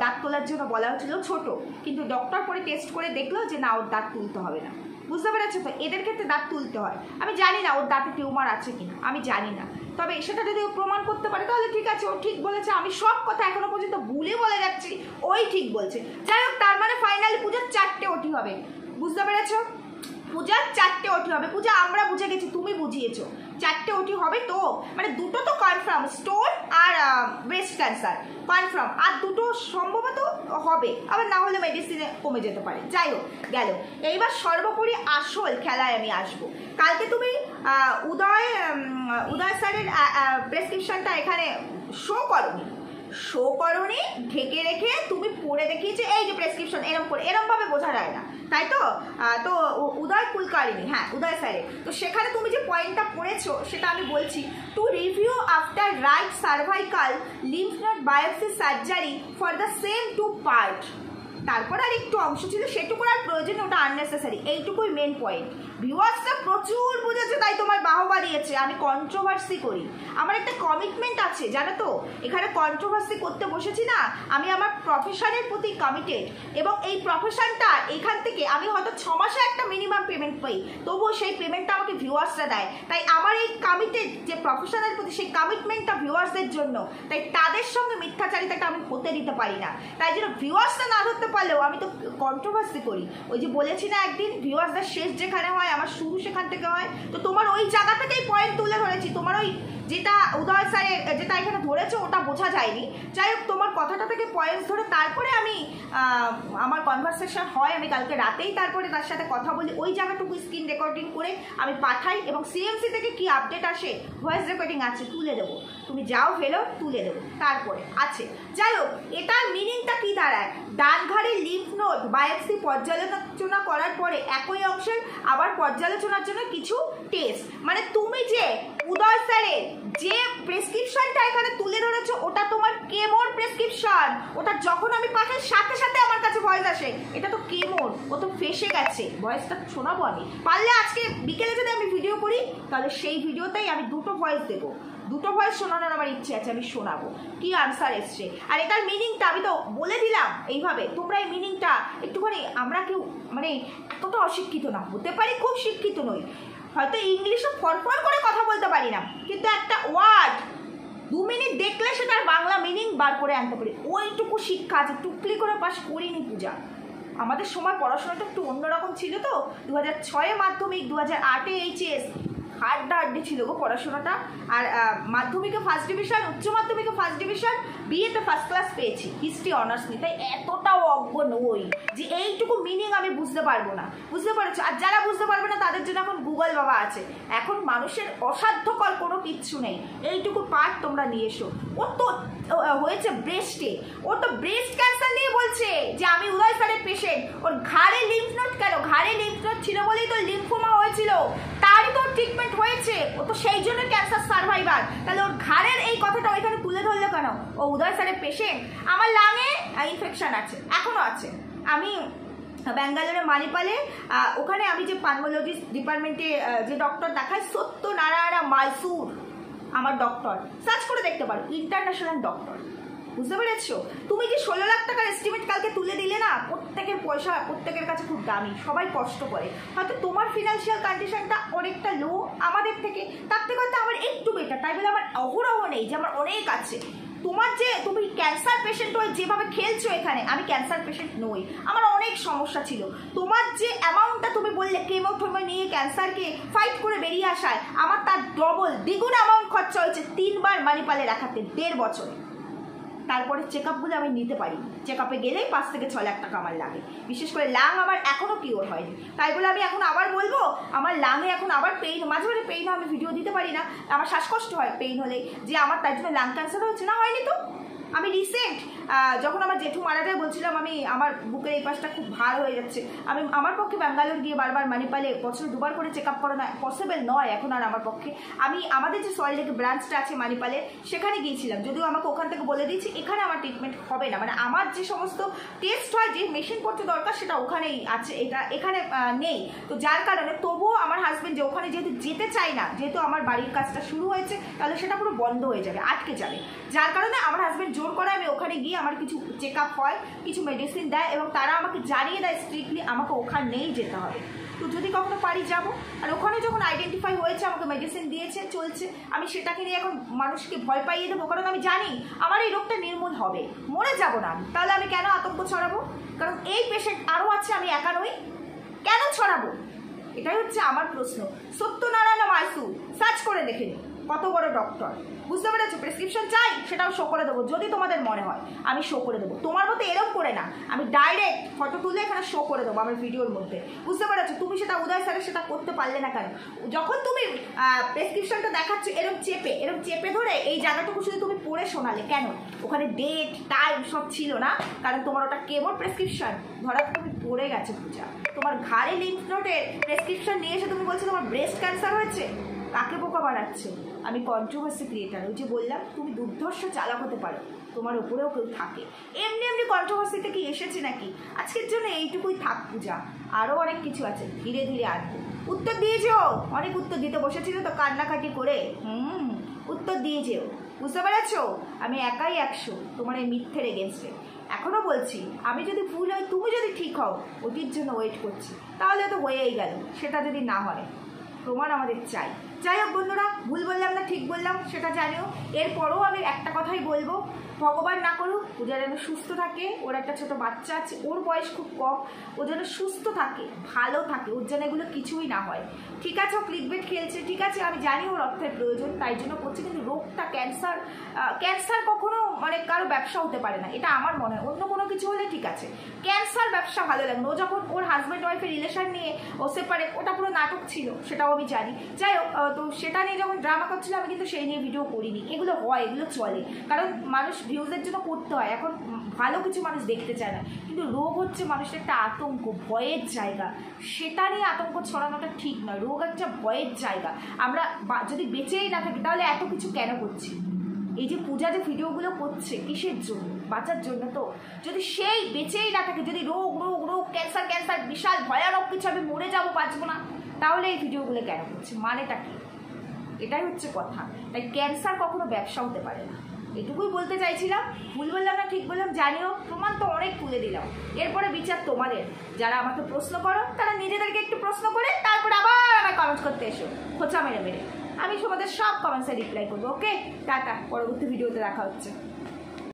দাঁত তোলার জন্য বলা হচ্ছিল, ছোট, কিন্তু ডক্টর পরে টেস্ট করে দেখলো যে না, ওর দাঁত তুলতে হবে না। বুঝতে পেরেছো তো? এদের ক্ষেত্রে দাঁত তুলতে হয়। আমি জানি না ওর দাঁতে টিউমার আছে কিনা, আমি জানি না, তবে সেটা যদি ও প্রমাণ করতে পারে তাহলে ঠিক আছে, ও ঠিক বলেছে। আমি সব কথা এখনো পর্যন্ত ভুলে বলে যাচ্ছি, ওই ঠিক বলছে। যাই হোক, তার মানে ফাইনালি পূজার 4টে ওটি হবে, বুঝতে পেরেছো? পূজার 4টে ওটি হবে পূজা, আমরা বুঝে গেছি, তুমি বুঝিয়েছো 4টে ওটি হবে তো, মানে দুটো তো কনফার্ম, স্টোন আর ব্রেস্ট ক্যান্সার কনফার্ম, আর দুটো সম্ভবত হবে, আবার না হলে মেডিসিনে কমে যেতে পারে। যাই হোক, গেল। এইবার সর্বোপরি আসল খেলায় আমি আসবো। কালকে তুমি উদয় স্যারের প্রেসক্রিপশনটা এখানে শো করনি, ঢেকে রেখে তুমি পড়ে দেখিয়েছে এই যে প্রেসক্রিপশন, এরম করে, এরমভাবে বোঝা যায় না, তাই তো? তো উদয় কুলকারিনী, হ্যাঁ উদয় স্যারের, তো সেখানে তুমি যে পয়েন্টটা পড়েছো সেটা আমি বলছি। To review after right cervical lymph node biopsy surgery for the same 2 part. তারপর আর একটু অংশ ছিল, সেটুকুর আর প্রয়োজন, ওটা আননেসেসারি, এইটুকুই মেন পয়েন্ট। ভিউয়ার্সরা প্রচুর বুঝেছে, তাই তোমার বাহবা দিয়েছে। আমি কন্ট্রোভার্সি করি, আমার একটা কমিটমেন্ট আছে, জানো তো? এখানে কন্ট্রোভার্সি করতে বসেছি না, আমি আমার প্রফেশনের প্রতি কমিটেড, এবং এই প্রফেশনটা এখান থেকে আমি হয়তো 6 মাসে একটা মিনিমাম পেমেন্ট পাই, তবুও সেই পেমেন্টটা আমাকে ভিউয়ার্সরা দেয়। তাই আমার এই কমিটেড যে প্রফেশনের প্রতি, সেই কমিটমেন্টটা ভিউয়ার্সদের জন্য, তাই তাদের সঙ্গে মিথ্যাচারিতাটা আমি হতে দিতে পারি না। তাই জন্য ভিউয়ার্সরা না ধরতে পারলেও আমি তো কন্ট্রোভার্সি করি। ওই যে বলেছি না একদিন, ভিউয়ার্সদের শেষ যেখানে হয় আমার শুরু সেখান থেকে হয়, তো তোমার ওই জায়গা থেকেই পয়েন্ট তুলে ধরেছি। তোমার ওই যেটা উদয় স্যারের যেটা এখানে ধরেছো ওটা বোঝা যায়নি। যাই হোক, তোমার কথাটা থেকে পয়েন্টস ধরে তারপরে আমি আমার কনভারসেশন হয়, আমি কালকে রাতেই তারপরে তার সাথে কথা বলি, ওই জায়গাটুকু স্ক্রিন রেকর্ডিং করে আমি পাঠাই এবং সিএমসি থেকে কি আপডেট আসে, ভয়েস রেকর্ডিং আছে, তুলে দেবো। তুমি যাও ফেলো, তুলে দেবো তারপরে আছে। যাই হোক, এটার মিনিংটা কি দাঁড়ায়? ডান ঘাড়ে লিম্ফ নোড বায়োপসি পর্যালোচনা করার পরে একই অংশের আবার পর্যালোচনার জন্য কিছু টেস্ট, মানে তুমি যে উদয় স্যারের যে প্রেসক্রিপশনটা এখানে তুলে ধরেছো ওটা তোমার কেমোর প্রেসক্রিপশন। ওটা যখন আমি পাঠাই সাথে সাথে আমার কাছে ভয়েস আসে, এটা তো কেমোর, ও তো ফেসে গেছে, ভয়েসটা শোনাবো আমি। পারলে আজকে বিকেলে যদি আমি ভিডিও করি তাহলে সেই ভিডিওতেই আমি দুটো ভয়েস দেবো, দুটো ভয়েস শোনানোর আমার ইচ্ছে আছে, আমি শোনাবো কি আনসার এসছে। আর এটার মিনিংটা আমি তো বলে দিলাম এইভাবে, তোমরা এই মিনিংটা একটুখানি, আমরা কেউ মানে এতটা অশিক্ষিত না, হতে পারি খুব শিক্ষিত নই, হয়তো ইংলিশে ফরফর করে কথা বলতে পারি না, কিন্তু একটা ওয়ার্ড 2 মিনিট দেখলে সেটার বাংলা মিনিং বার করে আনতে পারি, ওইটুকু শিক্ষা আছে। টুকলি করে পাস করিনি পূজা, আমাদের সময় পড়াশোনাটা একটু অন্যরকম ছিল তো। 2006-এ মাধ্যমিক, 2008-এ এইচএস, হাড্ডাহাড্ডি ছিল গো পড়াশোনাটা। আর মাধ্যমিকে ফার্স্ট ডিভিশন, উচ্চ মাধ্যমিকে ফার্স্ট ডিভিশন, বিএতে ফার্স্ট ক্লাস পেয়েছি হিস্ট্রি অনার্স নিয়ে। তাই এতটাও অজ্ঞ নই যে এইটুকু মিনিং আমি বুঝতে পারবো না, বুঝতে পারছো? আর যারা বুঝতে পারবে না তাদের জন্য এখন গুগল বাবা আছে। এখন মানুষের অসাধ্যকর কোনো কিচ্ছু নেই, এইটুকু পার্ট তোমরা নিয়ে এসো। ও তো হয়েছে ব্রেস্টে, ও তো ব্রেস্ট ক্যান্সার নিয়ে বলছে যে আমি উদয় স্যারের পেশেন্ট। ওর ঘাড়ে লিম্ফ নোড কেন? ঘাড়ে লিম্ফ নোড ছিল বলেই তো লিম্ফোমা হয়েছিল, তারই তো ট্রিটমেন্ট হয়েছে, ও তো সেই জন্য ক্যান্সার সার্ভাইভার। তাহলে ওর ঘাড়ের এই কথাটা ওইখানে তুলে ধরলো কেন? ও উদয় স্যারের পেশেন্ট। আমার লাঙে ইনফেকশন আছে, এখনো আছে। আমি ব্যাঙ্গালোরে মানিপালে, ওখানে আমি যে পালমোলজি ডিপার্টমেন্টে যে ডক্টর দেখায়, সত্যনারায়ণ মাইসুর আমার ডক্টর, সার্চ করে দেখতে পারো, ইন্টারন্যাশনাল ডক্টর। বুঝতে পেরেছো? তুমি যে 16 লাখ টাকার এস্টিমেট কালকে তুলে দিলে না, প্রত্যেকের পয়সা প্রত্যেকের কাছে খুব দামি, সবাই কষ্ট করে। হয়তো তোমার ফিনান্সিয়াল কন্ডিশনটা অনেকটা লো আমাদের থেকে, তার থেকে হয়তো আমার একটু বেটার, তাই বলে আমার অহরহ নেই যে আমার অনেক আছে। তোমার যে তুমি ক্যান্সার পেশেন্ট হয়ে যেভাবে খেলছো এখানে, আমি ক্যান্সার পেশেন্ট নই, আমার অনেক সমস্যা ছিল। তোমার যে অ্যামাউন্টটা তুমি বললে কেমোথেরাপি নিয়ে ক্যান্সারকে ফাইট করে বেরিয়ে আসায়, আমার তার ডবল দ্বিগুণ অ্যামাউন্ট খরচা হয়েছে 3 বার মানিপালে রাখাতে 1.5 বছরে। তারপরে চেক আপগুলো আমি নিতে পারি, চেক আপে গেলেই 5 থেকে 6 লাখ টাকা আমার লাগে। বিশেষ করে লাং আমার এখনও কিওর হয়নি, তাই বলে আমি এখন আবার বলবো আমার লাঙে এখন আবার পেইন, মাঝে মাঝে পেইন হয়, আমি ভিডিও দিতে পারি না, আমার শ্বাসকষ্ট হয় পেইন হলে, যে আমার তার জন্য লাং ক্যান্সার হয়েছে না, হয়নি তো। আমি রিসেন্ট যখন আমার জেঠু মারা যায় বলছিলাম আমি আমার বুকের এই পাশটা খুব ভার হয়ে যাচ্ছে, আমি আমার পক্ষে ব্যাঙ্গালোর গিয়ে বারবার মানিপালে বছরে 2 বার করে চেক আপ করা না পসিবল নয় এখন আর আমার পক্ষে। আমি আমাদের যে সল্টলেক ব্রাঞ্চটা আছে মানিপালে সেখানে গিয়েছিলাম, যদিও আমাকে ওখান থেকে বলে দিয়েছি এখানে আমার ট্রিটমেন্ট হবে না, মানে আমার যে সমস্ত টেস্ট হয়, যে মেশিন করতে দরকার সেটা ওখানেই আছে, এটা এখানে নেই। তো যার কারণে তবুও আমার হাজব্যান্ড যে ওখানে যেহেতু যেতে চায় না, যেহেতু আমার বাড়ির কাজটা শুরু হয়েছে, তাহলে সেটা পুরো বন্ধ হয়ে যাবে, আটকে যাবে। যার কারণে আমার হাজব্যান্ড জোর করে আমি ওখানে গিয়ে আমার কিছু চেক আপ হয়, কিছু মেডিসিন দেয় এবং তারা আমাকে জানিয়ে দেয় স্ট্রিক্টলি আমাকে ওখানেই যেতে হবে। তো যদি কখনো পারি যাব। আর ওখানে যখন আইডেন্টিফাই হয়েছে, আমাকে মেডিসিন দিয়েছে, চলছে, আমি সেটাকে নিয়ে এখন মানুষকে ভয় পাইয়ে দেবো, কারণ আমি জানি আমার এই রোগটা নির্মূল হবে, মরে যাব না আমি, তাহলে আমি কেন আতঙ্ক ছড়াবো? কারণ এই পেশেন্ট আরও আছে, আমি একা নই, কেন ছড়াবো? এটাই হচ্ছে আমার প্রশ্ন। সত্যনারায়ণ মাইসুর সার্চ করে দেখে নিন, কত বড় ডক্টর, বুঝতে পেরেছো? প্রেসক্রিপশন চাই সেটাও শো করে দেবো, যদি তোমাদের মনে হয় আমি শো করে দেবো। তোমার মতো এরকম করে না, আমি ডাইরেক্ট ফটো তুলে এখানে শো করে দেবো আমার ভিডিওর মধ্যে, বুঝতে পেরেছো? তুমি সেটা উদয় স্যারের সেটা করতে পারলে না কেন? যখন তুমি প্রেসক্রিপশনটা দেখাচ্ছ এরকম চেপে ধরে এই জায়গাটুকু শুধু তুমি পড়ে শোনালে কেন? ওখানে ডেট টাইম সব ছিল না, কারণ তোমার ওটা কেমন প্রেসক্রিপশন ধরা তুমি পড়ে গেছে পূজা। তোমার ঘাড়ে লিম্ফ নোডের প্রেসক্রিপশন নিয়ে এসে তুমি বলছো তোমার ব্রেস্ট ক্যান্সার হয়েছে, কাকে বোকা বানাচ্ছে? আমি কন্ট্রোভার্সি ক্রিয়েটার, ওই যে বললাম তুমি দুর্ধর্ষ চালাক হতে পারো, তোমার উপরেও কেউ থাকে। এমনি এমনি কন্ট্রোভার্সিতে কি এসেছে নাকি? আজকের জন্য এইটুকুই থাক পূজা, আরও অনেক কিছু আছে, ধীরে ধীরে আসবো। উত্তর দিয়েছেও, অনেক উত্তর দিতে বসেছিল তো কান্নাকাটি করে, উত্তর দিয়েছেও, বুঝতে পেরেছো? আমি একাই 100 তোমার এই মিথ্যের এগেনস্টে। এখনও বলছি, আমি যদি ভুল হয়, তুমি যদি ঠিক হও, ওটির জন্য ওয়েট করছি, তাহলে তো হয়েই গেল। সেটা যদি না হয়, প্রমাণ আমাদের চাই। যাই হোক বন্ধুরা, ভুল বললাম না ঠিক বললাম সেটা জানিও। এরপরেও আমি একটা কথাই বলবো, ভগবান না করুক পূজা যেন সুস্থ থাকে। ওর একটা ছোট বাচ্চা আছে, ওর বয়স খুব কম, ও যেন সুস্থ থাকে, ভালো থাকে, ওর যেন এগুলো কিছুই না হয়। ঠিক আছে, ও ক্লিকবেট খেলছে, ঠিক আছে, আমি জানি ওর অর্থের প্রয়োজন, তাই জন্য করছে, কিন্তু রোগটা ক্যান্সার কখনো মানে কারো ব্যবসা হতে পারে না, এটা আমার মনে হয়। অন্য কোনো কিছু হলে ঠিক আছে, ক্যান্সার ব্যবসা ভালো লাগে না। ও যখন ওর হাজব্যান্ড ওয়াইফের রিলেশন নিয়ে ও সেপারেট, ওটা পুরো নাটক ছিল, সেটাও আমি জানি। যাই হোক, তো সেটা নিয়ে যখন ড্রামা করছিল আমি কিন্তু সেই নিয়ে ভিডিও করিনি। এগুলো হয়, এগুলো চলে, কারণ মানুষ ভিউজের জন্য করতে হয়। এখন ভালো কিছু মানুষ দেখতে চায় না, কিন্তু রোগ হচ্ছে মানুষের একটা আতঙ্ক, ভয়ের জায়গা, সেটা নিয়ে আতঙ্ক ছড়ানোটা ঠিক নয়। রোগ একটা ভয়ের জায়গা। আমরা যদি বেঁচেই না থাকি তাহলে এত কিছু কেন করছি? এই যে পূজা যে ভিডিওগুলো করছে কিসের জন্য? বাঁচার জন্য তো। যদি সেই বেঁচেই না থাকে, যদি রোগ রোগ রোগ ক্যান্সার বিশাল ভয়ানক কিছু, আমি মরে যাবো বাঁচবো না, তাহলে এই ভিডিওগুলো কেন করছে? মানেটা কি? এটাই হচ্ছে কথা। তাই ক্যান্সার কখনো ব্যবসা হতে পারে না, এটুকুই বলতে চাইছিলাম। ভুল বললাম না ঠিক বললাম জানিও, প্রমাণ তো অনেক তুলে দিলাম। এরপরে বিচার তোমাদের। যারা আমাকে প্রশ্ন করো তারা নিজেদেরকে একটু প্রশ্ন করে তারপর আবার আমায় কমেন্ট করতে এসো খোঁচা মেরে মেরে। আমি তোমাদের সব কমেন্টসে রিপ্লাই করবো। ওকে, টাটা, পরবর্তী ভিডিওতে দেখা হচ্ছে।